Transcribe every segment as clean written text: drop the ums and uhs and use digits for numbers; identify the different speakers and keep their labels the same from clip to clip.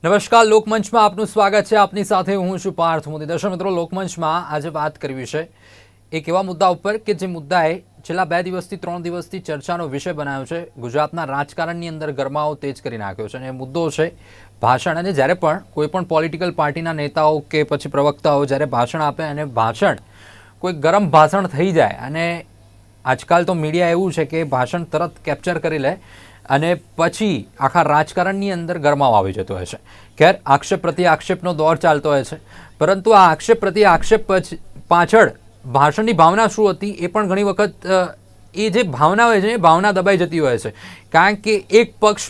Speaker 1: નમસ્કાર, લોકમંચમાં આપનું સ્વાગત છે. આપની સાથે હું છું પાર્થ મોદી. દર્શક મિત્રો, લોકમંચમાં આજે વાત કરવી છે એક એવા મુદ્દા ઉપર કે જે મુદ્દાએ છેલ્લા 2 દિવસથી 3 દિવસથી ચર્ચાનો વિષય બનાવ્યો છે. ગુજરાતના રાજકારણની અંદર ગરમાવો તેજ કરી નાખ્યો છે અને એ મુદ્દો છે ભાષણ. અને જ્યારે પણ કોઈ પણ પોલિટિકલ પાર્ટીના નેતાઓ કે પછી પ્રવક્તાઓ જ્યારે ભાષણ આપે અને ભાષણ કોઈ ગરમ ભાષણ થઈ જાય અને આજકાલ તો મીડિયા એવું છે કે ભાષણ તરત કેપ્ચર કરી લે અને પછી આખા રાજકારણની અંદર ગરમાવો આવી જતો હોય છે. ખેર, આક્ષેપ પ્રતિ આક્ષેપનો દોર ચાલતો હોય છે, પરંતુ આ આક્ષેપ પ્રતિ આક્ષેપ પાછળ ભાષણની ભાવના શું હતી એ પણ ઘણી વખત એ જે ભાવના હોય છે એ ભાવના દબાઈ જતી હોય છે. કારણ કે એક પક્ષ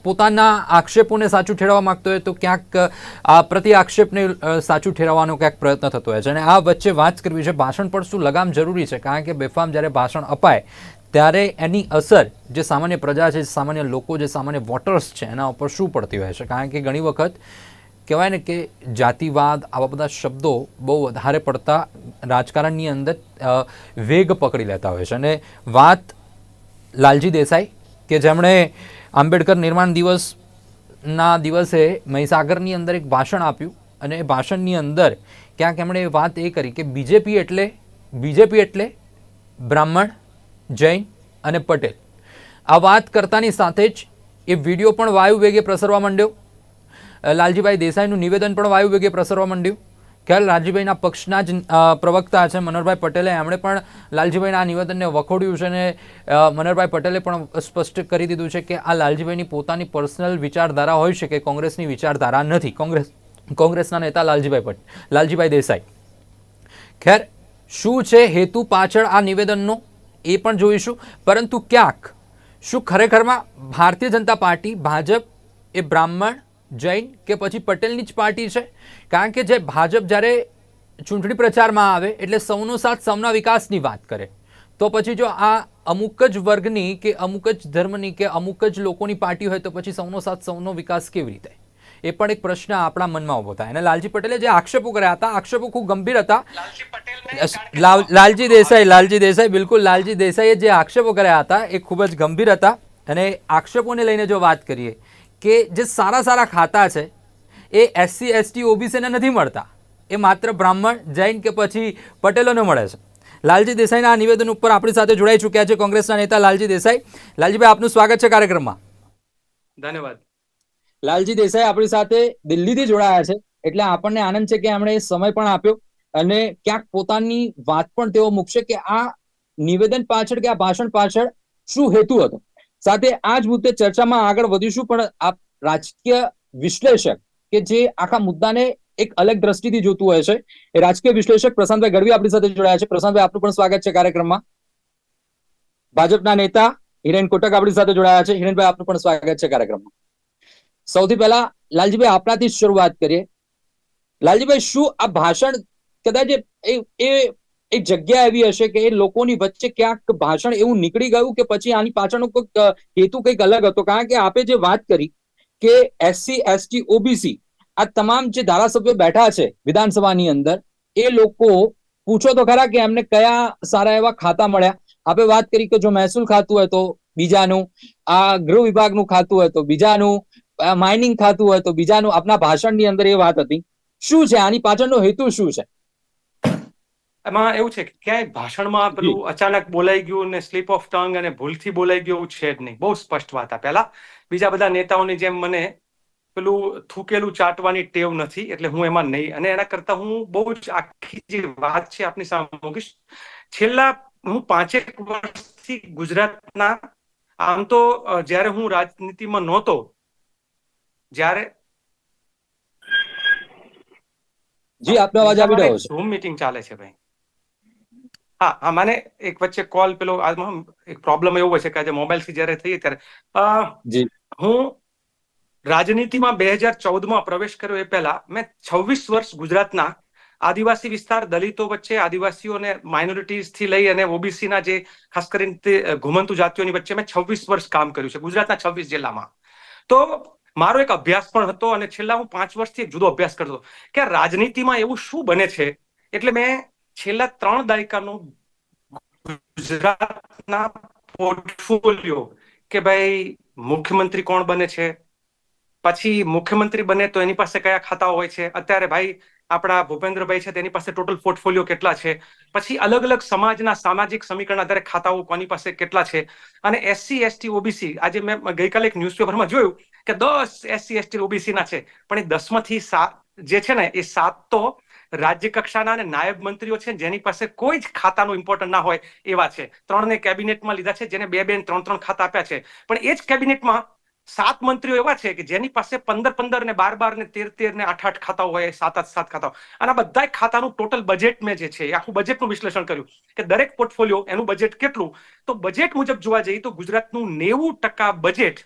Speaker 1: પોતાના આક્ષેપોને સાચું ઠેરવવા માંગતો હોય તો ક્યાંક આ પ્રતિ આક્ષેપને સાચું ઠેરવવાનો ક્યાંક પ્રયત્ન થતો હોય છે. અને આ વચ્ચે વાત કરવી છે ભાષણ પર શું લગામ જરૂરી છે, કારણ કે બેફામ જ્યારે ભાષણ અપાય ત્યારે એની અસર જે સામાન્ય પ્રજા છે, સામાન્ય લોકો, જે સામાન્ય વોટર્સ છે એના ઉપર શું પડતી હોય છે. કારણ કે ઘણી વખત કહેવાય ને કે જાતિવાદ, આવા બધા શબ્દો બહુ વધારે પડતા રાજકારણની અંદર વેગ પકડી લેતા હોય છે. અને વાત લાલજી દેસાઈ કે જેમણે આંબેડકર નિર્માણ દિવસના દિવસે મહીસાગરની અંદર એક ભાષણ આપ્યું અને એ ભાષણની અંદર ક્યાંક એમણે વાત એ કરી કે બીજેપી એટલે બ્રાહ્મણ, જૈન અને પટેલ. આ વાત કરતાની સાથે જ એ વિડીયો પણ વાયુ વેગે પ્રસરવા માંડ્યો. લાલજીભાઈ દેસાઈનું નિવેદન પણ વાયુ વેગે પ્રસરવા માંડ્યું. ખ્યાલ લાલજીભાઈના પક્ષના જ પ્રવક્તા છે મનોહરભાઈ પટેલે, એમણે પણ લાલજીભાઈના આ નિવેદનને વખોડ્યું છે અને મનોહરભાઈ પટેલે પણ સ્પષ્ટ કરી દીધું છે કે આ લાલજીભાઈની પોતાની પર્સનલ વિચારધારા હોય છે કે કોંગ્રેસની વિચારધારા નથી. કોંગ્રેસના નેતા લાલજીભાઈ દેસાઈ. ખેર, શું છે હેતુ પાછળ આ નિવેદનનો એ પણ જોઈશું, પરંતુ ક્યાંક શું ખરેખરમાં ભારતીય જનતા પાર્ટી, ભાજપ એ બ્રાહ્મણ, જૈન કે પછી પટેલની જ પાર્ટી છે? કારણ કે જે ભાજપ જ્યારે ચૂંટણી પ્રચારમાં આવે એટલે સૌનો સાથ સૌના વિકાસની વાત કરે, તો પછી જો આ અમુક જ વર્ગની કે અમુક જ ધર્મની કે અમુક જ લોકોની પાર્ટી હોય તો પછી સૌનો સાથ સૌનો વિકાસ કેવી રીતે? એ પણ એક પ્રશ્ન આપણા મનમાં ઊભો થાય. અને લાલજી પટેલે જે આક્ષેપો કર્યા હતા, આક્ષેપો ખૂબ ગંભીર હતા. લાલજી દેસાઈ બિલકુલ, લાલજી દેસાઈએ જે આક્ષેપો કર્યા હતા એ ખૂબ જ ગંભીર હતા. અને આક્ષેપોને લઈને જો વાત કરીએ કે જે સારા સારા ખાતા છે એ એસસી, એસટી, ઓબીસીને નથી મળતા, એ માત્ર બ્રાહ્મણ, જૈન કે પછી પટેલોને મળે છે. લાલજી દેસાઈના આ નિવેદન ઉપર આપણી સાથે જોડાઈ ચૂક્યા છે કોંગ્રેસના નેતા લાલજી દેસાઈ. લાલજીભાઈ, આપનું સ્વાગત છે કાર્યક્રમમાં.
Speaker 2: ધન્યવાદ.
Speaker 1: લાલજી દેસાઈ આપણી સાથે દિલ્હીથી જોડાયા છે, એટલે આપણને આનંદ છે કે એમણે સમય પણ આપ્યો અને ક્યાંક પોતાની વાત પણ તેઓ મૂકશે કે આ નિવેદન પાછળ કે આ ભાષણ પાછળ શું હેતુ હતો. સાથે આ જ મુદ્દે ચર્ચામાં આગળ વધીશું, પણ આ રાજકીય વિશ્લેષક કે જે આખા મુદ્દાને એક અલગ દ્રષ્ટિથી જોતું હોય છે, એ રાજકીય વિશ્લેષક પ્રશાંતભાઈ ગઢવી આપણી સાથે જોડાયા છે. પ્રશાંતભાઈ, આપનું પણ સ્વાગત છે કાર્યક્રમમાં. ભાજપના નેતા હિરેન કોટક આપણી સાથે જોડાયા છે. હિરેનભાઈ, આપનું પણ સ્વાગત છે કાર્યક્રમમાં. સૌથી પહેલા લાલજીભાઈ આપણાથી જ શરૂઆત કરીએ. લાલજીભાઈ, શું આ ભાષણ કદાચ એક જગ્યા એવી હશે કે એ લોકોની વચ્ચે ક્યાંક ભાષણ એવું નીકળી ગયું કે પછી આની પાછળનો કોઈક હેતુ કંઈક અલગ હતો? કારણ કે આપે જે વાત કરી કે એસસી, એસટી, ઓબીસી આ તમામ જે ધારાસભ્યો બેઠા છે વિધાનસભાની અંદર, એ લોકો પૂછો તો ખરા કે એમને કયા સારા એવા ખાતા મળ્યા. આપે વાત કરી કે જો મહેસૂલ ખાતું હોય તો બીજાનું, આ ગૃહ વિભાગનું ખાતું હોય તો બીજાનું, માઇનિંગ ખાતું હોય તો બીજાનું. આપના ભાષણની અંદર એ વાત હતી. શું છે આની પાછળનો હેતુ? શું છે
Speaker 2: એમાં? એવું છે કે ક્યાંય ભાષણમાં પેલું અચાનક બોલાઈ ગયું ને સ્લીપ ઓફ ટંગ અને ભૂલથી બોલાઈ ગયું છે જ નહીં. બહુ સ્પષ્ટ વાત આપેલા. બીજા બધા નેતાઓની જેમ મને પેલું થૂકેલું ચાટવાની ટેવ નથી, એટલે હું એમાં નહીં. અને એના કરતા હું બહુ જ આખી જે વાત છે આપની સામે મૂકીશ. છેલ્લા હું 5 વર્ષથી ગુજરાતના, આમ તો જ્યારે હું રાજનીતિમાં નહોતો, જ્યારે
Speaker 1: જી આપનો અવાજ આવી રહ્યો છે.
Speaker 2: ઝૂમ મીટિંગ ચાલે છે ભાઈ. હા હા, મને એક વચ્ચે કોલ પેલો એક પ્રોબ્લેમ એવો છે કે આજે મોબાઈલથી જ્યારે થઈએ ત્યારે હું રાજનીતિમાં 2014માં પ્રવેશ કર્યો એ પહેલા મેં 26 વર્ષ ગુજરાતના આદિવાસી વિસ્તાર, દલિતો વચ્ચે, આદિવાસીઓ અને માઇનોરિટીઝથી લઈ અને ઓબીસીના જે ખાસ કરીને ઘુમંતુ જાતિઓની વચ્ચે મેં 26 વર્ષ કામ કર્યું છે ગુજરાતના 26 જિલ્લામાં. તો મારો એક અભ્યાસ પણ હતો અને છેલ્લા હું 5 વર્ષથી એક જુદો અભ્યાસ કરતો કે રાજનીતિમાં એવું શું બને છે. એટલે મેં છેલ્લા 3 દાયકાનું ગુજરાતના પોર્ટફોલિયો કે ભાઈ મુખ્યમંત્રી કોણ બને છે, પછી મુખ્યમંત્રી બને તો એની પાસે કયા ખાતાઓ હોય છે, અત્યારે ભાઈ આપણા ભૂપેન્દ્રભાઈ છે તેની પાસે ટોટલ પોર્ટફોલિયો કેટલા છે, પછી અલગ અલગ સમાજના સામાજિક સમીકરણ આધારે ખાતાઓ કોની પાસે કેટલા છે, અને એસસી એસટી ઓબીસી આજે મેં ગઈકાલે એક ન્યૂઝપેપરમાં જોયું કે 10 એસસી એસટી ઓબીસી ના છે, પણ એ 10માંથી 7 જે છે ને એ 7 તો રાજ્ય કક્ષાના અને નાયબ મંત્રીઓ છે જેની પાસે કોઈ જ ખાતાનું ઇમ્પોર્ટન્ટ ના હોય એવા છે. 3ને કેબિનેટમાં લીધા છે, જેને 2 ને 3 ખાતા આપ્યા છે, પણ એ જ કેબિનેટમાં 7 મંત્રીઓ એવા છે કે જેની પાસે 15 ને 12 ને 13 ને 8 ખાતાઓ હોય, 7 ખાતાઓ, અને બધા ખાતાનું ટોટલ બજેટ મેં જે છે એ આખું બજેટનું વિશ્લેષણ કર્યું કે દરેક પોર્ટફોલિયો એનું બજેટ કેટલું, તો બજેટ મુજબ જોવા જઈએ તો ગુજરાતનું 90% બજેટ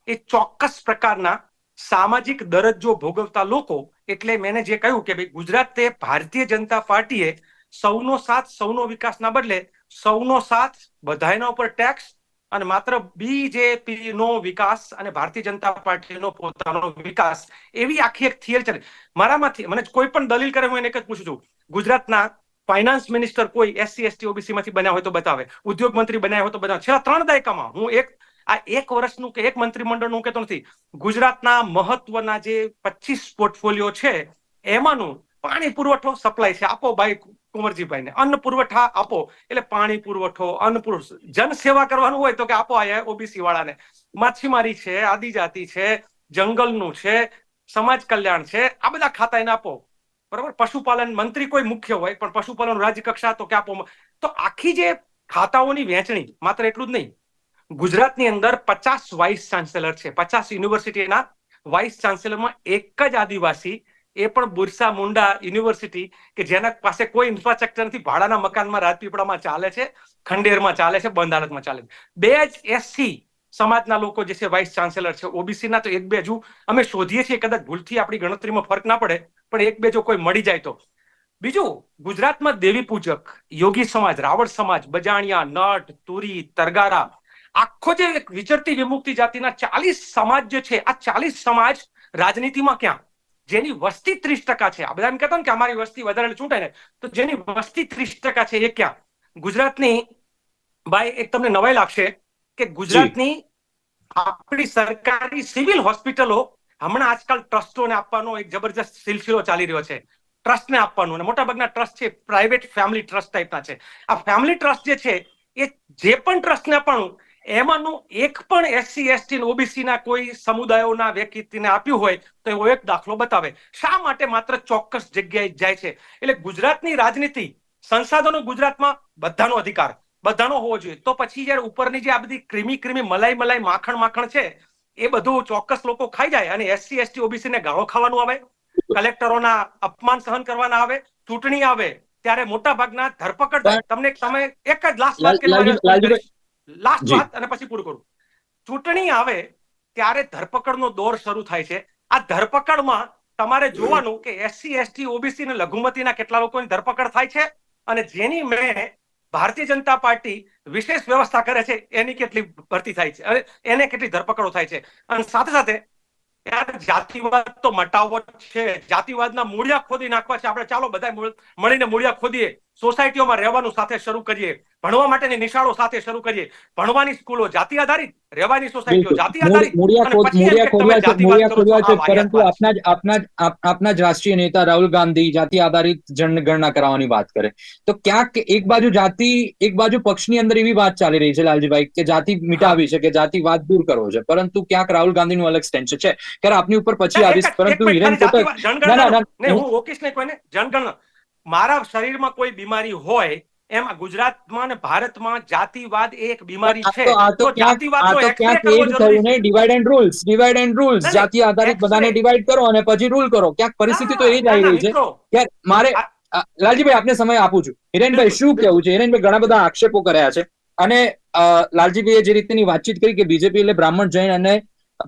Speaker 2: એ ચોક્કસ પ્રકારના સામાજિક દરજ્જો ભોગવતા લોકો, એટલે મેં જે કહ્યું કે ભાઈ ગુજરાતે ભારતીય જનતા પાર્ટીએ સૌનો સાથ સૌનો વિકાસના બદલે સૌનો સાથ બધાના ઉપર ટેક્સ અને માત્ર બીજેપી નો વિકાસ અને ભારતીય જનતા પાર્ટીનો પોતાનો વિકાસ, એવી આખી એક થિયરી ચાલે. મારામાંથી મને કોઈ પણ દલીલ કરે હું એને એક જ પૂછું છું, ગુજરાતના ફાઇનાન્સ મિનિસ્ટર કોઈ એસસી એસટી ઓબીસી માંથી બન્યા હોય તો બતાવે, ઉદ્યોગ મંત્રી બન્યા હોય તો બતાવે. છેલ્લા 3 દાયકામાં હું એક વર્ષનું કે એક મંત્રીમંડળનું કહેતો નથી, ગુજરાતના મહત્વના જે 25 પોર્ટફોલિયો છે એમાંનું પાણી પુરવઠો સપ્લાય છે, આપો ભાઈ કુંવરજીભાઈ ને. અન્ન પુરવઠા આપો, એટલે પાણી પુરવઠો, અન્ન પુરવઠો, જનસેવા કરવાનું હોય તો કે આપો આ ઓબીસી વાળાને. માછીમારી છે, આદિજાતિ છે, જંગલનું છે, સમાજ કલ્યાણ છે, આ બધા ખાતા એને આપો. બરાબર, પશુપાલન મંત્રી કોઈ મુખ્ય હોય પણ પશુપાલન રાજ્ય કક્ષા તો કે આપો. તો આખી જે ખાતાઓની વહેંચણી, માત્ર એટલું જ નહીં, ગુજરાતની અંદર 50 વાઇસ ચાન્સેલર છે, 50 યુનિવર્સિટીના વાઇસ ચાન્સેલરમાં એક જ આદિવાસી, એ પણ બિરસા મુંડા યુનિવર્સિટી કે જેના પાસે કોઈ ઇન્ફ્રાસ્ટ્રક્ચર નથી, ભાડાના મકાનમાં રાજપીપળામાં ચાલે છે, ખંડેરમાં ચાલે છે, બંધ હાલતમાં ચાલે છે. 2 જ એસસી સમાજના લોકો જે છે વાઇસ ચાન્સેલર છે. ઓબીસી ના તો 1-2 હજુ અમે શોધીએ છીએ, કદાચ ભૂલથી આપણી ગણતરીમાં ફરક ના પડે, પણ 1-2 જો કોઈ મળી જાય તો. બીજું, ગુજરાતમાં દેવી પૂજક, યોગી સમાજ, રાવળ સમાજ, બજાણિયા, નટ, તુરી, તરગારા, આખો જે વિચરતી વિમુક્તિ જાતિના 40 સમાજ જે છે, આ 40 સમાજ રાજનીતિમાં ક્યાં? જેની વસ્તી 30% છે. આ બધા એમ કહેતા ને કે અમારી વસ્તી વધારે ચૂંટાય ને, તો જેની વસ્તી 30% છે એ ક્યાં? ગુજરાતની ભાઈ એક તમને નવાઈ લાગશે કે ગુજરાતની આપણી સરકારી સિવિલ હોસ્પિટલો હમણાં આજકાલ ટ્રસ્ટોને આપવાનો એક જબરજસ્ત સિલસિલો ચાલી રહ્યો છે. ટ્રસ્ટને આપવાનું, અને મોટાભાગના ટ્રસ્ટ છે પ્રાઇવેટ ફેમિલી ટ્રસ્ટ ટાઈપના છે. આ ફેમિલી ટ્રસ્ટ જે છે એ જે પણ ટ્રસ્ટને આપવાનું, એમાંનું એક પણ એસસી એસટી ઓબીસી ના કોઈ સમુદાયોના વ્યક્તિને આપ્યું હોય તો એવો એક દાખલો બતાવે. શા માટે માત્ર ચોક્કસ જગ્યાએ જાય છે? એટલે ગુજરાતની રાજનીતિ, સંસાધનો ગુજરાતમાં બધાનો અધિકાર, બધાનો હોવો જોઈએ. તો પછી જયારે ઉપરની જે આ બધી ક્રીમી મલાઈ માખણ છે એ બધું ચોક્કસ લોકો ખાઈ જાય અને એસસી એસટી ઓબીસી ને ગાળો ખાવાનું આવે, કલેક્ટરોના અપમાન સહન કરવાના આવે, ચૂંટણી આવે ત્યારે મોટા ભાગના ધરપકડ થાય. તમને તમે એક જ લાસ્ટ વાત કરી, લાસ્ટ વાત અને પછી પૂરું કરું. ચૂંટણી આવે ત્યારે ધરપકડનો દોર શરૂ થાય છે. આ ધરપકડમાં તમારે જોવાનું કે એસસી એસટી ઓબીસી ને લઘુમતીના કેટલા લોકોની ધરપકડ થાય છે, અને જેની મેં ભારતીય જનતા પાર્ટી વિશેષ વ્યવસ્થા કરે છે એની કેટલી ભરતી થાય છે, અને એને કેટલી ધરપકડો થાય છે. અને સાથે સાથે જાતિવાદ તો મટાવવો છે, જાતિવાદના મૂળિયા ખોદી નાખવા છે. આપણે ચાલો બધા મળીને મૂળિયા ખોદીએ, સોસાયટીઓમાં રહેવાનું સાથે શરૂ કરીએ, ભણવા માટેની નિશાળો સાથે શરૂ કરીએ, ભણવાની સ્કૂલો જાતિ આધારિત, રહેવાની સોસાયટીઓ જાતિ આધારિત, અને પછી એમ કે તમે જાતિવાદ કરો છો. આ
Speaker 3: પરંતુ
Speaker 2: વાહિયાત છે.
Speaker 3: આપના જ રાષ્ટ્રીય નેતા રાહુલ ગાંધી જાતિ આધારિત જનગણના કરાવવાની વાત કરે, તો ક્યાંક એક બાજુ પક્ષની અંદર એવી વાત ચાલી રહી છે લાલજીભાઈ કે જાતિ મિટાવી છે, કે જાતિવાદ દૂર કરવો છે, પરંતુ ક્યાંક રાહુલ ગાંધીનું અલગ સ્ટેન્ડ છે. ત્યારે આપની ઉપર પછી આવીશ, પરંતુ હિરેન કોટક,
Speaker 2: હું ઓકીશ નહીં કોઈને. જનગણના, મારા શરીરમાં કોઈ બીમારી હોય, એમાં ગુજરાતમાં અને ભારતમાં જાતિવાદ એક બીમારી છે, તો જાતિવાદનો એક્સરે કરવો જરૂરી છે.
Speaker 3: ડિવાઇડ એન્ડ રૂલ્સ, જાતિ આધારિત બધાને ડિવાઈડ કરો અને પછી રૂલ કરો. ક્યાંક પરિસ્થિતિ તો એ જ આવી રહી છે કે મારે લાલજીભાઈ આપને સમય આપું છું. હિરેનભાઈ શું કેવું છે? હિરેનભાઈ ઘણા બધા આક્ષેપો કર્યા છે, અને લાલજીભાઈએ જે રીતની વાતચીત કરી કે બીજેપી એટલે બ્રાહ્મણ, જૈન અને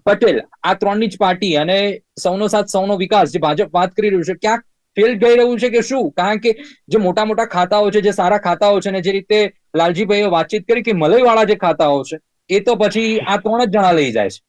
Speaker 3: પટેલ આ 3ની જ પાર્ટી, અને સૌનો સાથ સૌનો વિકાસ જે ભાજપ વાત કરી રહ્યું છે, ક્યાંક ફેલ ગઈ રહ્યું છે કે શું? કારણ કે જે મોટા મોટા ખાતાઓ છે, જે સારા ખાતાઓ છે, ને જે રીતે લાલજીભાઈએ વાતચીત કરી કે મલઈવાળા જે ખાતાઓ છે એ તો પછી આ 3 જ જણા લઈ જાય છે.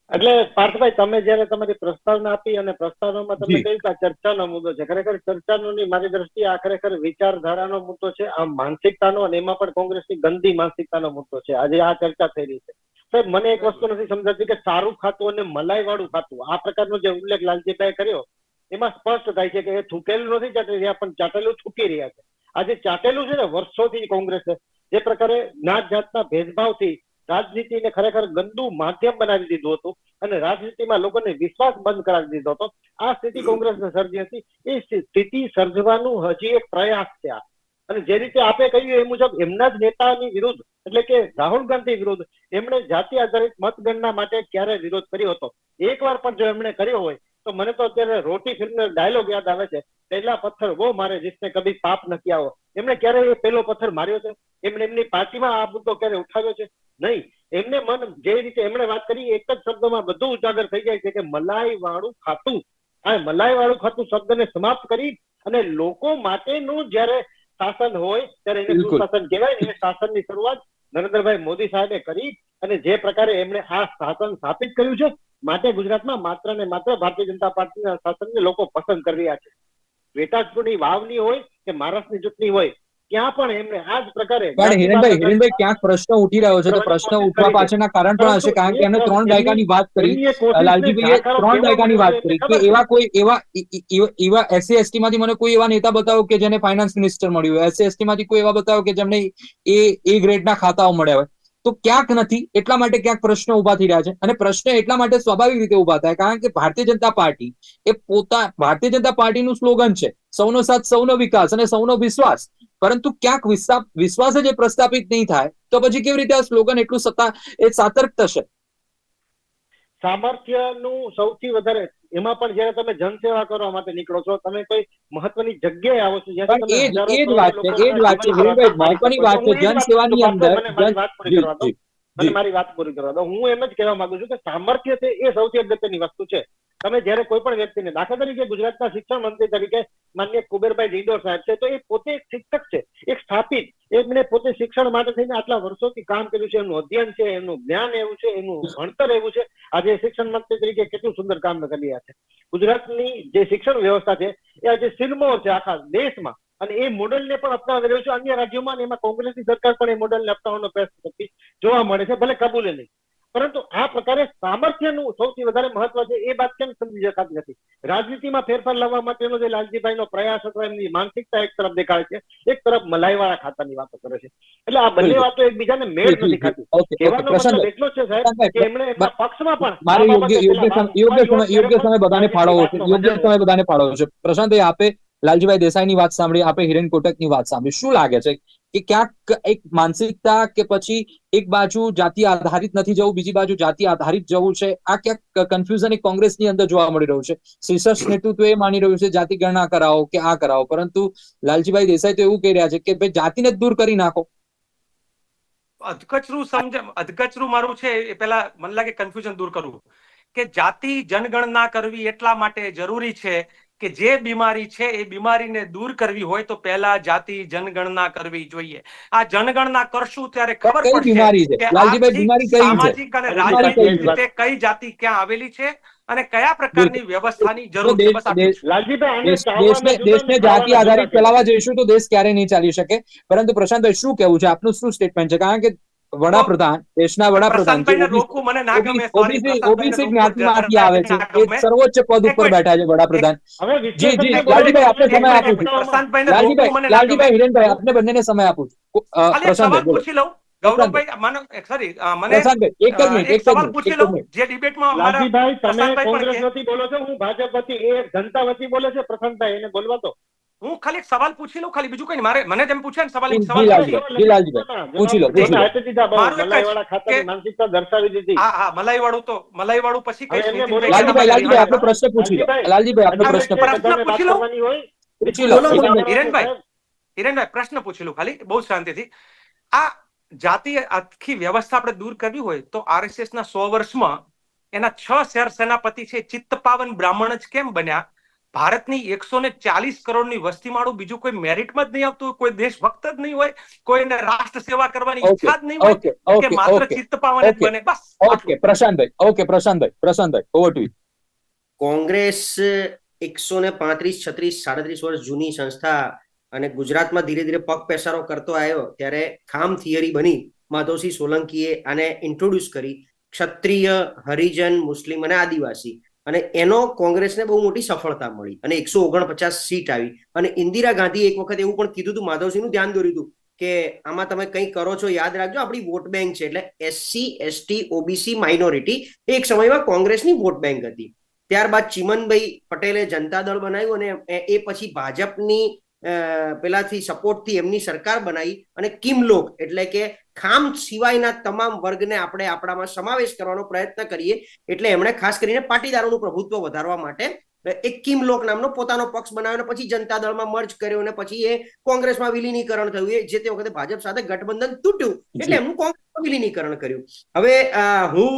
Speaker 4: એટલે પાર્થભાઈ, તમે જયારે તમારી પ્રસ્તાવના આપી અને પ્રસ્તાવનામાં તમે કહ્યું કે આ ચર્ચાનો મુદ્દો છે, ખરેખર ચર્ચાનો નહીં, મારી દ્રષ્ટિએ આ ખરેખર વિચારધારાનો મુદ્દો છે, આ માનસિકતાનો, અને એમાં પણ કોંગ્રેસની ગંદી માનસિકતાનો મુદ્દો છે. આજે આ ચર્ચા થઈ રહી છે. સાહેબ મને એક વસ્તુ નથી સમજાતી કે સારું ખાતું અને મલાઈ વાળું ખાતું આ પ્રકારનો જે ઉલ્લેખ લાલજીભાઈ કર્યો એમાં સ્પષ્ટ થાય છે કે એ થૂકેલું નથી ચાટી રહ્યા પણ ચાટેલું થૂકી રહ્યા છે. આજે ચાટેલું છે ને વર્ષોથી કોંગ્રેસે જે પ્રકારે જ્ઞાત જાતના ભેદભાવથી રાજનીતિને ખરેખર ગંદુ માધ્યમ બનાવી દીધું હતું અને રાજનીતિમાં લોકોને વિશ્વાસ બંધ કરાવી દીધો હતો. આ સ્થિતિ કોંગ્રેસને સર્જી હતી. એ સ્થિતિ સર્જવાનું હજી એક પ્રયાસ છે આ. અને જે રીતે આપે કહ્યું એ મુજબ એમના જ નેતાની વિરુદ્ધ એટલે કે રાહુલ ગાંધી વિરુદ્ધ એમણે જાતિ આધારિત મતગણના માટે ક્યારે વિરોધ કર્યો હતો? એકવાર પણ જો એમણે કર્યો હોય તો મને તો અત્યારે રોટી ફિલ્મનો ડાયલોગ યાદ આવે છે, પહેલા પથ્થર વો મારે જિસને કભી પાપ ન કિયા હો. એમણે ક્યારે એ પહેલો પથ્થર માર્યો છે? એમણે એમની પાર્ટીમાં આ મુદ્દો ક્યારે ઉઠાવ્યો છે? નહીં. એમને મન જે રીતે એમણે વાત કરી એક જ શબ્દમાં બધું ઉજાગર થઈ જાય છે કે મલાઈ વાળું ખાતું. આ મલાઈ વાળું ખાતું શબ્દને સમાપ્ત કરી અને લોકો માટેનું જયારે શાસન હોય ત્યારે એને સુશાસન કહેવાય. એ શાસનની શરૂઆત નરેન્દ્રભાઈ મોદી સાહેબે કરી અને જે પ્રકારે એમણે આ શાસન સ્થાપિત કર્યું છે માટે ગુજરાતમાં માત્ર ને માત્ર ભારતીય જનતા પાર્ટીના શાસનને લોકો પસંદ કરી રહ્યા છે. વેટાચપુરની વાવની હોય કે મહારાષ્ટ્રની ચૂંટણી હોય ત્યાં પણ એમણે આ જ પ્રકારે
Speaker 3: હિરેનભાઈ ક્યાંક પ્રશ્ન ઉઠી રહ્યો છે તો પ્રશ્ન ઉઠવા પાછળના કારણ પણ હશે કારણ કે એમને 3 દાયકાની વાત કરી. લાલજીભાઈએ 3 દાયકાની વાત કરી કે એવા એસસી એસટી માંથી મને કોઈ એવા નેતા બતાવો કે જેને ફાઇનાન્સ મિનિસ્ટર મળ્યું હોય, એસસી એસટી માંથી કોઈ એવા બતાવો કે જેમને એ ગ્રેડના ખાતાઓ મળ્યા હોય. તો ક્યાંક નથી એટલા માટે ક્યાંક પ્રશ્ન ઉભા થઈ રહ્યા છે અને પ્રશ્ન એટલા માટે સ્વાભાવિક રીતે ઉભા થાય કારણ કે ભારતીય જનતા પાર્ટી ભારતીય જનતા પાર્ટીનું સ્લોગન છે સૌનો સાથ સૌનો વિકાસ અને સૌનો વિશ્વાસ. પરંતુ ક્યાંક વિશ્વાસ જ પ્રસ્થાપિત નહીં થાય તો પછી કેવી રીતે આ સ્લોગન એટલું સાતર્ક થશે?
Speaker 4: સામર્થ્યનું સૌથી વધારે એમાં પણ જયારે તમે જનસેવા કરવા માટે નીકળો છો, તમે કોઈ મહત્વની જગ્યાએ આવો છો
Speaker 3: એ જ વાત છે મહત્વની વાત છે જનસેવાની અંદર.
Speaker 4: મારી વાત પૂરી કરવા દો. હું એમ જ કહેવા માંગુ છું કે સામર્થ્ય છે એ સૌથી અગત્યની વસ્તુ છે. તમે જયારે કોઈ પણ વ્યક્તિને દાખલા તરીકે ગુજરાતના શિક્ષણ મંત્રી તરીકે માન્ય કુબેરભાઈ ડિંડોર સાહેબ છે તો એ પોતે એક શિક્ષક છે, એક સ્થાપિત. એમને પોતે શિક્ષણ માટે થઈને આટલા વર્ષોથી કામ કર્યું છે, એમનું અધ્યયન છે, એમનું જ્ઞાન એવું છે, એનું ભણતર એવું છે. આજે શિક્ષણ મંત્રી તરીકે કેટલું સુંદર કામ કરી રહ્યા છે. ગુજરાતની જે શિક્ષણ વ્યવસ્થા છે એ આજે સિરમોર છે આખા દેશમાં અને એ મોડેલને પણ અપનાવી રહ્યું છે અન્ય રાજ્યોમાં. એમાં કોંગ્રેસની સરકાર પણ એ મોડેલને અપનાવવાનો પ્રયાસ કરતી જોવા મળે છે, ભલે કબૂલે નહીં. પરંતુ આ પ્રકારે સામર્થ્યનું સૌથી વધારે મહત્વ છે એ વાત કેમ સમજી શકાતી નથી? રાજનીતિમાં ફેરફાર લાવવા માટેનો જે લાલજીભાઈનો પ્રયાસ અથવા એમની માનસિકતા એક તરફ દેખાડે છે, એક તરફ મલાઈવાળા ખાતાની વાતો કરે છે. એટલે આ બંને વાતો એકબીજાને મેળ નથી ખાતી. કહેવાનો મતલબ એટલો છે સાહેબ કે એમણે એમના પક્ષમાં પણ
Speaker 3: યોગ્ય સમય બધાને ફાળવવો છે. પ્રશાંતભાઈ, આપે લાલજીભાઈ દેસાઈની વાત સાંભળી, આપે હિરેન કોટકની વાત સાંભળી. શું લાગે છે કે ક્યાંક એક માનસિકતા કે પછી એક બાજુ જાતિ આધારિત નથી જવું, બીજી બાજુ જાતિ આધારિત જવું છે? આ ક્યાંક કન્ફ્યુઝન કોંગ્રેસની અંદર જોવા મળી રહ્યું છે. શીર્ષક નેતૃત્વ એ માની રહ્યું છે જાતિ ગણના કરાવો કે આ કરાવો, પરંતુ લાલજીભાઈ દેસાઈ તો એવું કહી રહ્યા છે કે ભાઈ જાતિને જ દૂર કરી નાખો.
Speaker 2: અધકચરું મારું છે એ પેલા મને લાગે કન્ફ્યુઝન દૂર કરવું કે જાતિ જનગણના કરવી એટલા માટે જરૂરી છે કે જે બીમારી છે એ બીમારીને દૂર કરવી હોય તો પહેલા જાતિ જનગણના કરવી જોઈએ. આ જનગણના કરશું ત્યારે ખબર પડશે કે સામાજિક અને રાજનૈતિક રીતે કઈ જાતિ ક્યાં આવેલી છે અને કયા પ્રકારની વ્યવસ્થાની જરૂર છે.
Speaker 3: દેશને જાતિ આધારિત ચલાવવા જઈશું તો દેશ ક્યારે નહીં ચાલી શકે. પરંતુ પ્રશાંતભાઈ શું કહેવું છે, આપનું શું સ્ટેટમેન્ટ છે? કારણ કે વડાપ્રધાન, દેશના વડાપ્રધાન ઓબીસી જ્ઞાતિમાંથી આવે છે, એ સર્વોચ્ચ પદ ઉપર બેઠા છે વડાપ્રધાન. જી જી લાલજીભાઈ, આપને સમય આપું છું. લાલજીભાઈ, હિરેનભાઈ, આપને બંનેને સમય આપું છું. પ્રશાંતભાઈ પૂછી લઉં.
Speaker 2: ગૌરવભાઈ, મને
Speaker 3: એક જ મિનિટ
Speaker 2: સવાલ પૂછી લઉં. જે ડિબેટમાં
Speaker 4: લાલજીભાઈ તમે કોંગ્રેસ વતી બોલો છો, હું ભાજપ વતી, એ જનતા વતી બોલે છે. પ્રશાંતભાઈ, એને બોલવા દો.
Speaker 2: હું ખાલી સવાલ પૂછી લઉં, ખાલી બીજું કઈ નહીં. મારે મને તેમ પૂછે ને સવાલ
Speaker 3: પૂછી લો.
Speaker 2: મલાઈ વાળું પછી
Speaker 3: લાલજીભાઈ આપનો પ્રશ્ન પૂછી લો. લાલજીભાઈ આપનો પ્રશ્ન
Speaker 2: પૂછી લો.
Speaker 3: પૂછી લો.
Speaker 2: હિરેનભાઈ પ્રશ્ન પૂછી લો ખાલી, બહુ શાંતિથી. આ જાતિ આખી વ્યવસ્થા આપણે દૂર કરવી હોય તો આરએસએસ ના 100 વર્ષમાં એના 6 શેર સેનાપતિ છે ચિત્તપાવન બ્રાહ્મણ જ કેમ બન્યા? ભારતની 140 કરોડની વસ્તી વાળું બીજું કોઈ મેરિટમાં જ નહીં આવતું, કોઈ દેશભક્ત જ નહીં હોય, કોઈને રાષ્ટ્ર સેવા કરવાની ઈચ્છા જ નહીં હોય કે માત્ર ચિત્તપાવન જ બને? બસ.
Speaker 3: ઓકે પ્રશાંતભાઈ ઓવર ટુ યુ.
Speaker 5: કોંગ્રેસ 135, 36, 37 વર્ષ જૂની સંસ્થા અને ગુજરાતમાં ધીરે ધીરે પગ પેસારો કરતો આવ્યો ત્યારે ખામ થિયરી બની માધવસિંહ સોલંકીએ આને ઇન્ટ્રોડ્યુસ કરી, ક્ષત્રિય, હરિજન, મુસ્લિમ અને આદિવાસી, અને એનો કોંગ્રેસને બહુ મોટી સફળતા મળી અને 149 સીટ આવી. અને ઇન્દિરા ગાંધી એક વખત એવું પણ કીધું હતું, માધવસિંહનું ધ્યાન દોર્યું હતું કે આમાં તમે કંઈ કરો છો યાદ રાખજો, આપણી વોટ બેંક છે. એટલે SC, ST, OBC માઇનોરિટી એક સમયમાં કોંગ્રેસની વોટ બેંક હતી. ત્યારબાદ ચિમનભાઈ પટેલે જનતા દળ બનાવ્યું અને એ પછી ભાજપની પેલાથી સપોર્ટથી એમની સરકાર બનાવી અને કિમલોક એટલે કે ખામ સિવાયના તમામ વર્ગને આપણે આપણામાં સમાવેશ કરવાનો પ્રયત્ન કરીએ એટલે એમણે ખાસ કરીને પાટીદારોનું પ્રભુત્વ વધારવા માટે એક કિમલોક નામનો પોતાનો પક્ષ બનાવ્યો અને પછી જનતા દળમાં મર્જ કર્યો અને પછી એ કોંગ્રેસમાં વિલીનીકરણ થયું. એ જે તે વખતે ભાજપ સાથે ગઠબંધન તૂટ્યું એટલે એમનું કોંગ્રેસમાં વિલીનીકરણ કર્યું. હવે હું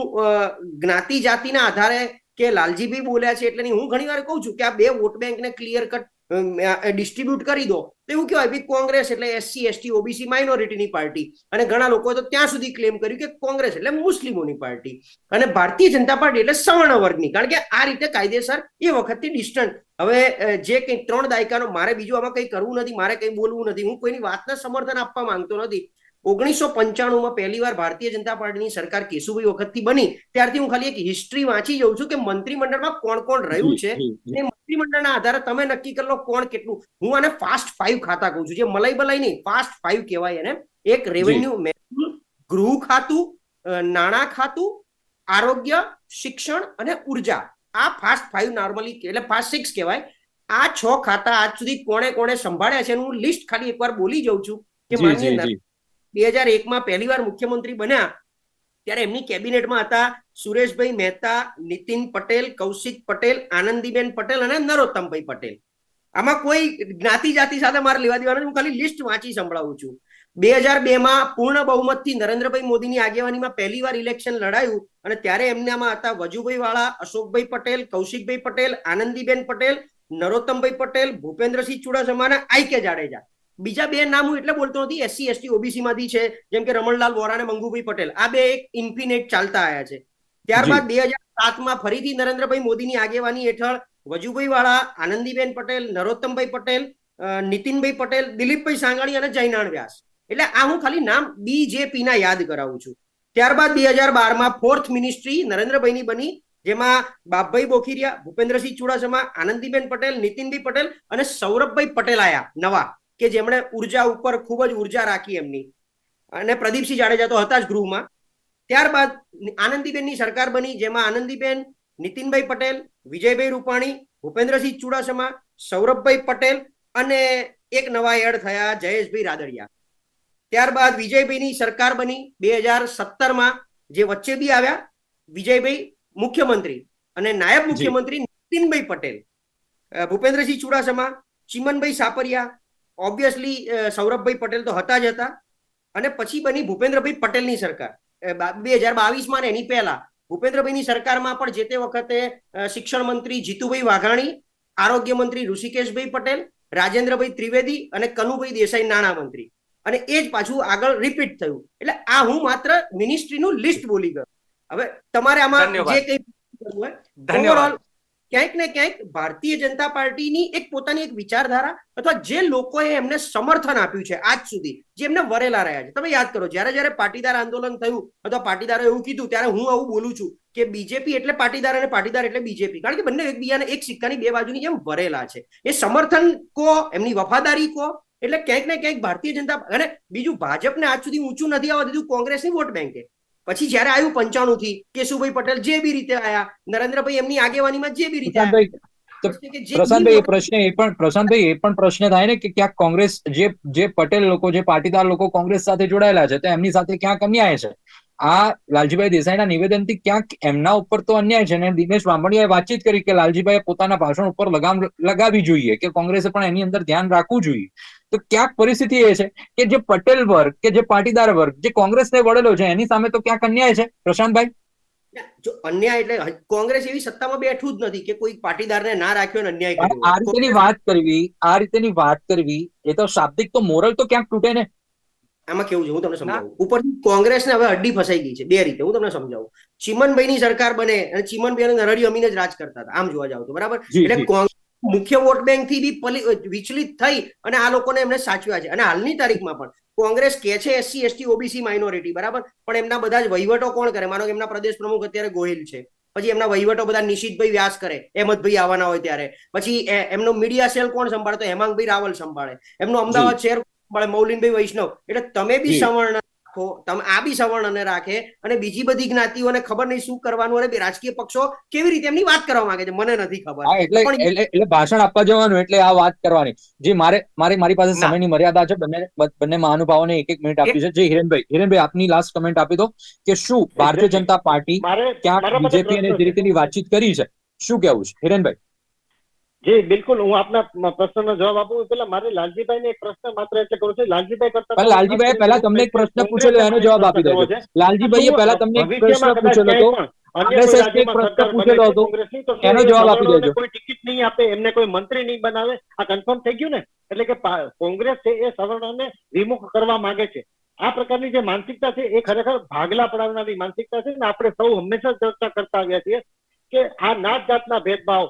Speaker 5: જ્ઞાતિ જાતિના આધારે કે લાલજીભાઈ બોલ્યા છે એટલે હું ઘણી વાર કહું છું કે આ બે વોટ બેંકને ક્લિયર કટ ડિસ્ટ્રીબ્યુટ કરી દો તો એવું કહેવાય કે કોંગ્રેસ એટલે SC, ST, OBC માઇનોરિટીની પાર્ટી, અને ઘણા લોકોએ તો ત્યાં સુધી ક્લેમ કર્યું કે કોંગ્રેસ એટલે મુસ્લિમોની પાર્ટી અને ભારતીય જનતા પાર્ટી એટલે સવર્ણ વર્ગની, કારણ કે આ રીતે કાયદેસર એ વખતથી ડિસ્ટન્ટ. હવે જે કંઈ 3 દાયકાનો મારે બીજું આમાં કંઈ કરવું નથી, મારે કંઈ બોલવું નથી, હું કોઈની વાતને સમર્થન આપવા માંગતો નથી. 1995 પહેલી વાર ભારતીય જનતા પાર્ટીની સરકાર કેશુભાઈ વખતથી બની ત્યારથી હું ખાલી એક હિસ્ટ્રી વાંચી જઉં છું કે મંત્રીમંડળમાં કોણ કોણ રહ્યું છે. એ મંત્રીમંડળના આધારે તમે નક્કી કરી લો કોણ કેટલું. હું આને ફાસ્ટ 5 ખાતા કહું છું, જે મલાઈ બલાઈ નહીં, ફાસ્ટ 5 કહેવાય એને. એક રેવન્યુ, મહેસૂલ, ગૃહ ખાતું, નાણાં ખાતું, આરોગ્ય, શિક્ષણ અને ઉર્જા. આ ફાસ્ટ 5 નોર્મલી એટલે ફાસ્ટ 6 કહેવાય. આ 6 ખાતા આજ સુધી કોણે કોણે સંભાળ્યા છે હું લિસ્ટ ખાલી એકવાર બોલી જઉં છું કે માન્ય 2001 પહેલી વાર મુખ્યમંત્રી બન્યા ત્યારે એમની કેબિનેટમાં હતા સુરેશભાઈ મહેતા, નીતિન પટેલ, કૌશિક પટેલ, આનંદીબેન પટેલ અને નરોત્તમભાઈ પટેલ. આમાં કોઈ જ્ઞાતિ જાતિ સાથે મારે લેવા દેવાનું, હું ખાલી લિસ્ટ વાંચી સંભળાવું છું. 2002 પૂર્ણ બહુમતથી નરેન્દ્રભાઈ મોદીની આગેવાનીમાં પહેલી વાર ઇલેક્શન લડાયું અને ત્યારે એમનામાં હતા વજુભાઈ વાળા, અશોકભાઈ પટેલ, કૌશિકભાઈ પટેલ, આનંદીબેન પટેલ, નરોત્તમભાઈ પટેલ, ભૂપેન્દ્રસિંહ ચુડાસમા અને આઈકે જાડેજા. બીજા બે નામ હું એટલે બોલતો નથી, SC, ST, OBC માંથી છે, જેમ કે રમણલાલ વોરા અને મંગુભાઈ પટેલ. આ બે એક ઇન્ફિનેટ ચાલતા આવ્યા છે. ત્યારબાદ 2007 ફરીથી નરેન્દ્રભાઈ મોદીની આગેવાની હેઠળ વજુભાઈ વાળા, આનંદીબેન પટેલ, નરોત્તમભાઈ પટેલ, નીતિનભાઈ પટેલ, દિલીપભાઈ સાંગાણી અને જયનાણ વ્યાસ. એટલે આ હું ખાલી નામ BJP ના યાદ કરાવું છું. ત્યારબાદ 2012 ફોર્થ મિનિસ્ટ્રી નરેન્દ્રભાઈની બની, જેમાં બાપભાઈ બોખીરિયા, ભૂપેન્દ્રસિંહ ચુડાસમા, આનંદીબેન પટેલ, નીતિનભાઈ પટેલ અને સૌરભભાઈ પટેલ આયા નવા, કે જેમણે ઉર્જા ઉપર ખૂબ જ ઉર્જા રાખી એમની, અને પ્રદીપસિંહ જાડેજા તો હતા જ ગૃહમાં. ત્યારબાદ આનંદીબેનની સરકાર બની, જેમાં આનંદીબેન, નીતિનભાઈ પટેલ, વિજયભાઈ રૂપાણી, ભૂપેન્દ્રસિંહ ચુડાસમા, સૌરભભાઈ પટેલ અને એક નવા એડ થયા જયેશભાઈ રાદડિયા. ત્યારબાદ વિજયભાઈની સરકાર બની 2017, જે વચ્ચે બી આવ્યા વિજયભાઈ મુખ્યમંત્રી અને નાયબ મુખ્યમંત્રી નીતિનભાઈ પટેલ, ભૂપેન્દ્રસિંહ ચુડાસમા, ચિમનભાઈ સાપરિયા, ઓબ્વિયસલી સૌરભભાઈ પટેલ તો હતા જ હતા, અને પછી બની ભૂપેન્દ્રભાઈ પટેલની સરકાર 2022 ને એની પહેલા ભૂપેન્દ્રભાઈની સરકારમાં પણ જે તે વખતે શિક્ષણ મંત્રી જીતુભાઈ વાઘાણી, આરોગ્ય મંત્રી ઋષિકેશભાઈ પટેલ, રાજેન્દ્રભાઈ ત્રિવેદી અને કનુભાઈ દેસાઈ નાણામંત્રી, અને એ જ પાછું આગળ રિપીટ થયું. એટલે આ હું માત્ર મિનિસ્ટ્રીનું લિસ્ટ બોલી ગયો. હવે તમારે આમાં જે કંઈ કરવું હોય, ઓવરઓલ ક્યાંક ને ક્યાંક ભારતીય જનતા પાર્ટીની એક પોતાની એક વિચારધારા અથવા જે લોકોએ એમને સમર્થન આપ્યું છે આજ સુધી, જે એમને વરેલા રહ્યા છે. તમે યાદ કરો, જ્યારે પાટીદાર આંદોલન થયું અથવા પાટીદારો એવું કીધું ત્યારે હું આવું બોલું છું કે BJP એટલે પાટીદાર અને પાટીદાર એટલે BJP, કારણ કે બંને એકબીજાને એક સિક્કાની બે બાજુની જેમ વરેલા છે. એ સમર્થન કો, એમની વફાદારી કો, એટલે ક્યાંક ને ક્યાંક ભારતીય જનતા, અને બીજું ભાજપને આજ સુધી ઊંચું નથી આવવા દીધું કોંગ્રેસની વોટ બેંકે. પછી જયારે આવ્યું 95 થી કેશુભાઈ પટેલ જે બી રીતે આયા, નરેન્દ્રભાઈ એમની આગેવાનીમાં જે બી રીતે
Speaker 3: પ્રશાંતભાઈ એ પણ પ્રશ્ન થાય ને કે ક્યાંક કોંગ્રેસ જે પટેલ લોકો, જે પાટીદાર લોકો કોંગ્રેસ સાથે જોડાયેલા છે તો એમની સાથે ક્યાંક અન્યાય છે. આ લાલજીભાઈ દેસાઈના નિવેદનથી ક્યાંક એમના ઉપર તો અન્યાય છે, અને દિનેશ બાંભણિયાએ વાતચીત કરી કે લાલજીભાઈએ પોતાના ભાષણ ઉપર લગામ લગાવવી જોઈએ, કે કોંગ્રેસે પણ એની અંદર ધ્યાન રાખવું જોઈએ. તો ક્યાંક પરિસ્થિતિ એ છે કે જે પટેલ વર્ગ કે જે પાટીદાર વર્ગ જે કોંગ્રેસને વળેલો છે એની સામે તો ક્યાંક અન્યાય છે. પ્રશાંતભાઈ,
Speaker 5: જો અન્યાય એટલે કોંગ્રેસ એવી સત્તામાં બેઠું જ નથી કે કોઈ પાટીદારને ના રાખ્યો અને અન્યાય કર્યો.
Speaker 3: આ રીતેની વાત કરવી એ તો શાબ્દિક તો મોરલ તો ક્યાંક તૂટે ને.
Speaker 5: આમાં કેવું છે હું તમને સમજાવું. ઉપરથી કોંગ્રેસને હવે અડ્ડી ફસાઈ ગઈ છે બે રીતે, હું તમને સમજાવું. ચિમનભાઈની સરકાર બને અને ચિમનભાઈ અને નરહરી અમીને જ રાજ કરતા હતા આમ જોવા જાવ તો, બરાબર. એટલે મુખ્ય વોટ બેંક થી બી વિચલિત થઈ અને આ લોકોને એમને સાચવ્યા છે. અને હાલની તારીખમાં પણ કોંગ્રેસ કે છે SC ST OBC માઇનોરિટી, બરાબર, પણ એમના બધા જ વહીવટો કોણ કરે? માનો કે એમના પ્રદેશ પ્રમુખ અત્યારે ગોહિલ છે, પછી એમના વહીવટો બધા નિશિતભાઈ વ્યાસ કરે, અહેમદભાઈ આવવાના હોય ત્યારે, પછી એમનો મીડિયા સેલ કોણ સંભાળે? તો હેમાંગભાઈ રાવલ સંભાળે. એમનો અમદાવાદ શહેર સંભાળે મૌલિનભાઈ વૈષ્ણવ. એટલે તમે બી સવર્ણ રાખો, તમે આ બી સવર્ણને રાખે, અને બીજી બધી જ્ઞાતિઓને ખબર નહીં શું કરવાનું, અને રાજકીય પક્ષો કેવી રીતે એમની વાત કરવા માંગે છે મને નથી ખબર.
Speaker 3: એટલે ભાષણ આપવા જવાનું એટલે આ વાત કરવાની. જે મારી પાસે સમયની મર્યાદા છે. બંને મહાનુભાવોને 1 મિનિટ આપી છે. જે હિરેનભાઈ આપની લાસ્ટ કમેન્ટ આપી દો કે શું ભારતીય જનતા પાર્ટી ક્યાંક બીજેપી અને જે રીતેની વાતચીત કરી છે, શું કેવું છે હિરેનભાઈ?
Speaker 4: જી બિલકુલ, હું આપના પ્રશ્નનો જવાબ આપું પેલા મારે લાલજીભાઈને એક પ્રશ્ન માત્ર એટલે કરું છું. લાલજીભાઈ કરતા
Speaker 3: લાલજીભાઈ પહેલા તમને એક પ્રશ્ન પૂછેલો એનો જવાબ આપી દેજો. લાલજીભાઈએ પહેલા તમને એક પ્રશ્ન પૂછેલો હતો, પ્રશ્ન પૂછેલો હતો એનો જવાબ આપી દેજો.
Speaker 4: કોઈ ટિકિટ નહીં આપે, એમને કોઈ મંત્રી નહીં બનાવે, આ કન્ફર્મ થઈ ગયું ને? એટલે કે કોંગ્રેસ છે એ સવર્ણોને વિમુખ કરવા માંગે છે. આ પ્રકારની જે માનસિકતા છે એ ખરેખર ભાગલા પડાવનારી માનસિકતા છે. ને આપણે સૌ હંમેશા ચર્ચા કરતા આવ્યા છીએ કે આ નાત જાતના ભેદભાવ,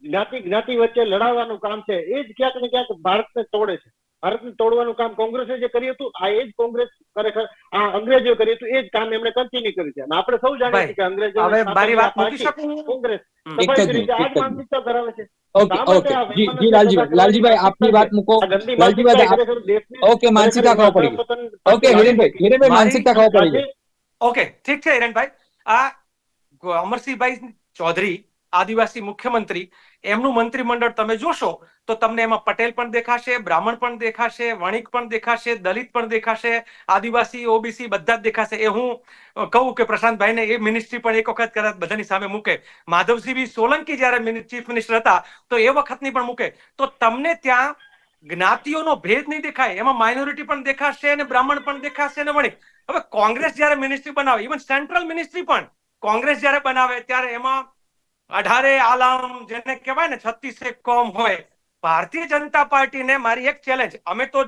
Speaker 4: જ્ઞાતિ વચ્ચે લડાવવાનું કામ છે, એ જ ક્યાંક ને ક્યાંક ભારતને તોડે છે. ભારતને તોડવાનું કામ કોંગ્રેસે જે કર્યું હતું, આ એ જ કોંગ્રેસ ખરેખર આ અંગ્રેજો કર્યું હતું, એ જ કામ એમણે કન્ટિન્યુ કર્યું છે. અને આપણે સૌ જાણીએ છીએ કે અંગ્રેજો કોંગ્રેસ માનસિકતા ધરાવે છે.
Speaker 3: જી લાલજીભાઈ આપની વાત મૂકો. લાલજીભાઈ ઓકે, માનસિકતા ખબર પડી. ઓકે હિરેનભાઈ માનસિકતા ખબર પડી.
Speaker 2: ઓકે ઠીક છે હિરેનભાઈ. આ અમરસિંહભાઈ ચૌધરી આદિવાસી મુખ્યમંત્રી, એમનું મંત્રીમંડળ તમે જોશો તો તમને એમાં પટેલ પણ દેખાશે, બ્રાહ્મણ પણ દેખાશે, વણિક પણ દેખાશે, દલિત પણ દેખાશે, આદિવાસી OBC બધા જ દેખાશે. એ હું કહું કે પ્રશાંતભાઈને એ મિનિસ્ટ્રી પણ એક વખત કદાચ બધાની સામે મૂકે. માધવસિંહ સોલંકી જયારે ચીફ મિનિસ્ટર હતા તો એ વખતની પણ મૂકે, તો તમને ત્યાં જ્ઞાતિઓનો ભેદ નહીં દેખાય. એમાં માઇનોરિટી પણ દેખાશે અને બ્રાહ્મણ પણ દેખાશે અને વણિક. હવે કોંગ્રેસ જયારે મિનિસ્ટ્રી બનાવે, ઇવન સેન્ટ્રલ મિનિસ્ટ્રી પણ કોંગ્રેસ જયારે બનાવે ત્યારે એમાં 18 આલમ, જેને કહેવાય ને 36 કોમ હોય. ભારતીય જનતા પાર્ટીને મારી એક ચેલેન્જ, અમે તો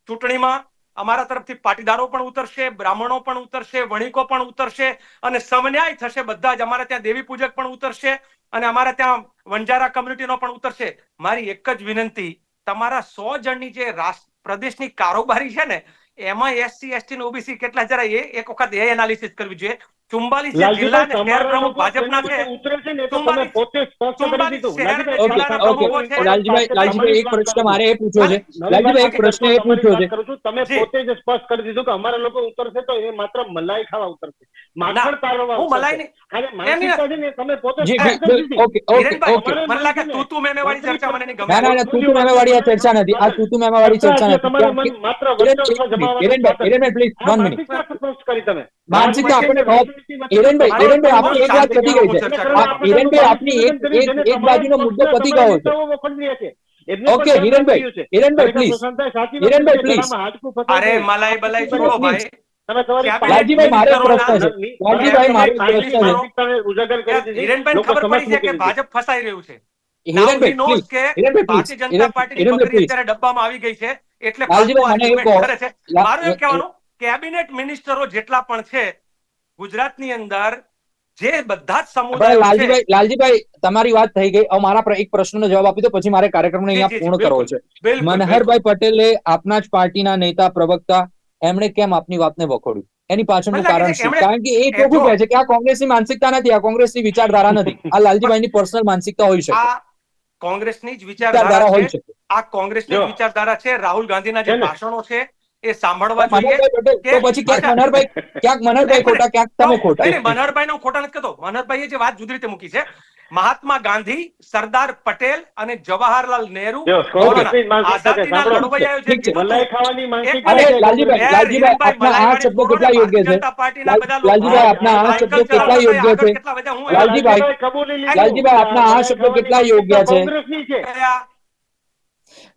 Speaker 2: ચૂંટણીમાં અમારા તરફથી પાટીદારો પણ ઉતરશે, બ્રાહ્મણો પણ ઉતરશે, વણિકો પણ ઉતરશે અને સમન્યાય થશે. બધા જ અમારા ત્યાં દેવી પૂજક પણ ઉતરશે અને અમારા ત્યાં વંજારા કમ્યુનિટીનો પણ ઉતરશે. મારી એક જ વિનંતી, તમારા 100 જણની જે પ્રદેશની કારોબારી છે ને, એમાં SC ST ને OBC કેટલા, જરા એક વખત એ એનાલિસિસ કરવી જોઈએ. 44 જિલ્લા ને શહેર પ્રમુખ ભાજપના છે.
Speaker 3: લાલજીભાઈ એક પ્રશ્ન મારે એ પૂછ્યો છે. લાલજીભાઈ એક પ્રશ્ન એ પૂછ્યો છે,
Speaker 4: તમે પોતે જ સ્પષ્ટ કરી દીધું કે અમારા લોકો ઉતરશે તો એ માત્ર મલાઈ ખાવા ઉતરશે, માખણ તારવા ઉતરશે. અને માનસિકતા છે ને તમે પોતે
Speaker 2: મને લાગે તું મેમેવાળી ચર્ચા મને નહીં ગમે.
Speaker 3: ના તું મેમેવાળી આ ચર્ચા નથી. આ તું મેમેવાળી ચર્ચા નથી.
Speaker 4: તમારું મન માત્ર
Speaker 3: હિરેનભાઈ પ્લીઝ 1 મિનિટ.
Speaker 4: સ્પષ્ટ કરી તમે
Speaker 3: માનસિકતા આપણે હિરેનભાઈ આપની એક વાત પતી ગઈ છે. હિરેનભાઈ આપની એક બાજુનો મુદ્દો પતી ગયો છે. ઓકે હિરેનભાઈ પ્લીઝ.
Speaker 2: અરે મલાઈ બલાઈ છોડો ભાઈ.
Speaker 3: લાલજીભાઈ મારો પ્રશ્ન છે. લાલજીભાઈ મારો પ્રશ્ન છે.
Speaker 2: હિરેનભાઈ ખબર પડી છે કે ભાજપ ફસાઈ રહ્યું છે.
Speaker 3: હિરેનભાઈ પ્લીઝ.
Speaker 2: ભારતીય જનતા પાર્ટીની બકરી અત્યારે ડબ્બામાં આવી ગઈ છે એટલે મારું એમ કહેવાનું, કેબિનેટ મિનિસ્ટરો જેટલા પણ છે ગુજરાતની અંદર, જે બધા જ સમુદાય.
Speaker 3: લાલજીભાઈ તમારી વાત થઈ ગઈ. હવે મારા એક પ્રશ્નનો જવાબ આપી દો, પછી મારે કાર્યક્રમને અહીંયા પૂર્ણ કરવો છે. મનહરભાઈ પટેલે આપના જ પાર્ટીના નેતા પ્રવક્તા, એમણે કેમ આપની વાતને વખોડ્યું? એની પાછળનું કારણ શું? કારણ કે એ ચોખ્ખું કહે છે કે આ કોંગ્રેસની માનસિકતા નથી, આ કોંગ્રેસની વિચારધારા નથી, આ લાલજીભાઈની પર્સનલ માનસિકતા હોઈ શકે.
Speaker 2: કોંગ્રેસની જ વિચારધારા હોઈ શકે. આ કોંગ્રેસની વિચારધારા છે. રાહુલ ગાંધીના જે ભાષણો છે એ સાંભળવા જોઈએ.
Speaker 3: તો પછી ક્યાંક મનહરભાઈ ખોટા, ક્યાંક તમે ખોટા.
Speaker 2: મનહરભાઈ નો ખોટા નથી કહેતો. મનહરભાઈએ જે વાત જુદી રીતે મૂકી છે, મહાત્મા ગાંધી, સરદાર પટેલ અને જવાહરલાલ નહેરુ આઝાદીના લડવૈયાઓ જે
Speaker 3: લાલજીભાઈ આપના આ શબ્દો કેટલા યોગ્ય છે? લાલજીભાઈ આપના આ શબ્દો કેટલા યોગ્ય છે? લાલજીભાઈ આપના આ શબ્દો કેટલા યોગ્ય છે?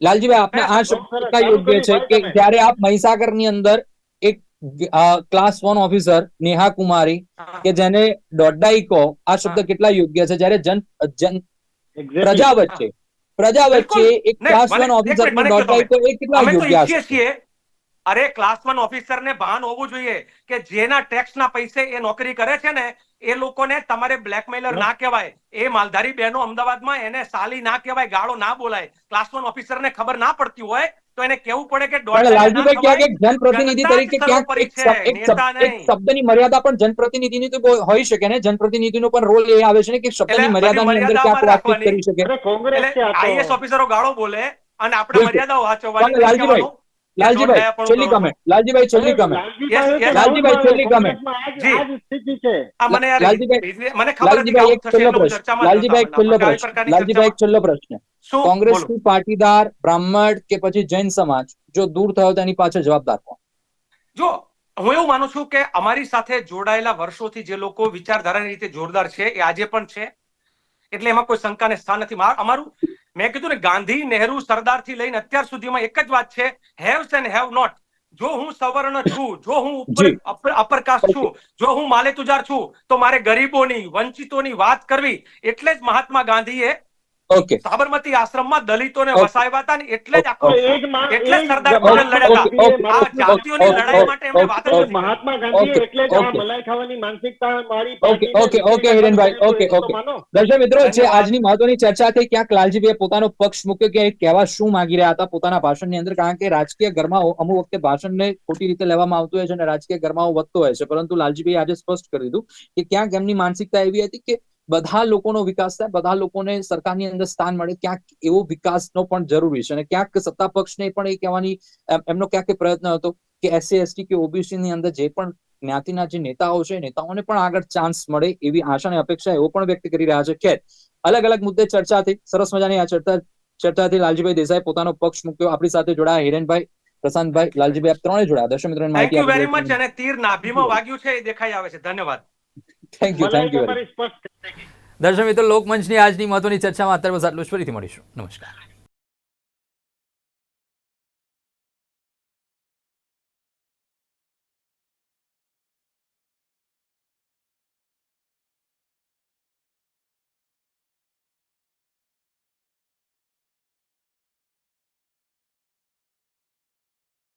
Speaker 3: લાલજીભાઈ આપને આ શબ્દ કેટલા યોગ્ય છે કે જ્યારે આપ મહીસાગરની અંદર એક ક્લાસ 1 ઓફિસર નેહા કુમારી કે જેને દોડ્ડાઈ કહો, આ શબ્દ કેટલા યોગ્ય છે? જ્યારે પ્રજા વચ્ચે એક ક્લાસ 1 ઓફિસર ને દોડ્ડાઈ કહો, એ કેટલા યોગ્ય છે?
Speaker 2: અરે ક્લાસ 1 ઓફિસરને ભાન હોવું જોઈએ કે જેના ટેક્સના પૈસે એ નોકરી કરે છે ને એ લોકોને તમારે બ્લેકમેલર ના કહેવાય. એ માલધારી બહેનો અમદાવાદમાં એને સાલી ના કહેવાય, ગાળો ના બોલાય. ક્લાસ 1 ઓફિસરને ખબર ના પડતી હોય તો એને કેવું પડે કે
Speaker 3: પણ લાલજીભાઈ ક્યાંક એક જનપ્રતિનિધિ તરીકે ક્યાંક એક શબ્દની મર્યાદા પણ જનપ્રતિનિધિની તો હોઈ શકે ને. જનપ્રતિનિધિનો પણ રોલ એ આવે છે ને કે શબ્દની મર્યાદાની અંદર ક્યાંક વાતચીત કરી શકે.
Speaker 4: અરે કોંગ્રેસ છે આ તો.
Speaker 2: આઈએસ ઓફિસરો ગાળો બોલે અને આપણે મર્યાદાઓ વાંચવાની.
Speaker 3: પણ લાલજીભાઈ છેલ્લી કમેન્ટ. લાલજીભાઈ છેલ્લી કમેન્ટ. લાલજીભાઈ છેલ્લી કમેન્ટ.
Speaker 4: આ જ સ્થિતિ છે.
Speaker 2: મને
Speaker 3: લાલજીભાઈ
Speaker 2: મને ખબર હતી કે આવું થશે એટલે હું ચર્ચામાં
Speaker 3: લાલજીભાઈ એક છેલ્લો પ્રશ્ન. લાલજીભાઈ એક છેલ્લો પ્રશ્ન.
Speaker 2: શું
Speaker 3: કોંગ્રેસની પાટીદાર બ્રાહ્મણ કે પછી જૈન સમાજ જો દૂર થયો તો એની પાછળ જવાબદાર કોણ?
Speaker 2: જો હું એવું માનું છું કે અમારી સાથે જોડાયેલા વર્ષોથી જે લોકો વિચારધારાની રીતે જોરદાર છે એ આજે પણ છે, એટલે એમાં કોઈ શંકાને સ્થાન નથી. અમારું મેં કીધું ને, ગાંધી, નહેરુ, સરદાર થી લઈને અત્યાર સુધીમાં એક જ વાત છે, હેવ્સ એન્ડ હેવ નોટ. જો હું સવર્ણ છું, જો હું અપરકાસ્ટ છું, જો હું માલેતુજાર છું, તો મારે ગરીબોની, વંચિતોની વાત કરવી. એટલે જ મહાત્મા ગાંધીએ સાબરમતી આશ્રમમાં દલિતોને વસાવ્યા હતા ને એટલે જ આખો એટલે સરદાર પટેલ લડ્યા હતા. આ જાતિઓની લડાઈ માટે એમણે વાત કરી.
Speaker 4: મહાત્મા ગાંધી એટલે જ આ મલાઈ ખાવાની માનસિકતા મારી
Speaker 3: ઓકે હિરેનભાઈ, ઓકે. દર્શક મિત્રો, જે આજની મહત્વની ચર્ચા થઈ, ક્યાંક લાલજીભાઈએ પોતાનો પક્ષ મૂક્યો કે કહેવા શું માંગી રહ્યા હતા પોતાના ભાષણની અંદર. કારણ કે રાજકીય ગરમાવો અમુક વખતે ભાષણને ખોટી રીતે લેવામાં આવતું હોય છે અને રાજકીય ગરમાવો વધતો હોય છે, પરંતુ લાલજીભાઈએ આજે સ્પષ્ટ કરી દીધું કે ક્યાંક એમની માનસિકતા એવી હતી કે બધા લોકોનો વિકાસ થાય, બધા લોકોને સરકારની અંદર સ્થાન મળે. ક્યાંક એવો વિકાસનો પણ જરૂરી છે અને ક્યાંક સત્તા પક્ષને પણ એ કહેવાની એમનો ક્યાંક પ્રયત્ન હતો કે એસસી એસટી કે ઓબીસી ની અંદર જે પણ જ્ઞાતિના જે નેતાઓ છે, નેતાઓને પણ આગળ ચાન્સ મળે એવી આશા અને અપેક્ષા એવો પણ વ્યક્ત કરી રહ્યા છે. ખેર, અલગ અલગ મુદ્દે ચર્ચા થઈ, સરસ મજાની આ ચર્ચાથી લાલજીભાઈ દેસાઈ પોતાનો પક્ષ મૂક્યો. આપણી સાથે જોડાયા હિરેનભાઈ, પ્રશાંતભાઈ, લાલજીભાઈ, આપ ત્રણે જોડાયા. દર્શક મિત્રોને માહિતી આપી.
Speaker 2: Thank you very much. અને તીર નાભીમાં વાગ્યું છે એ દેખાઈ આવે છે. ધન્યવાદ.
Speaker 3: Thank you. દર્શક મિત્રો, લોકમંચની આજની મહત્વની ચર્ચામાં અત્યારે બસ આટલું જ. ફરીથી મળીશું. નમસ્કાર.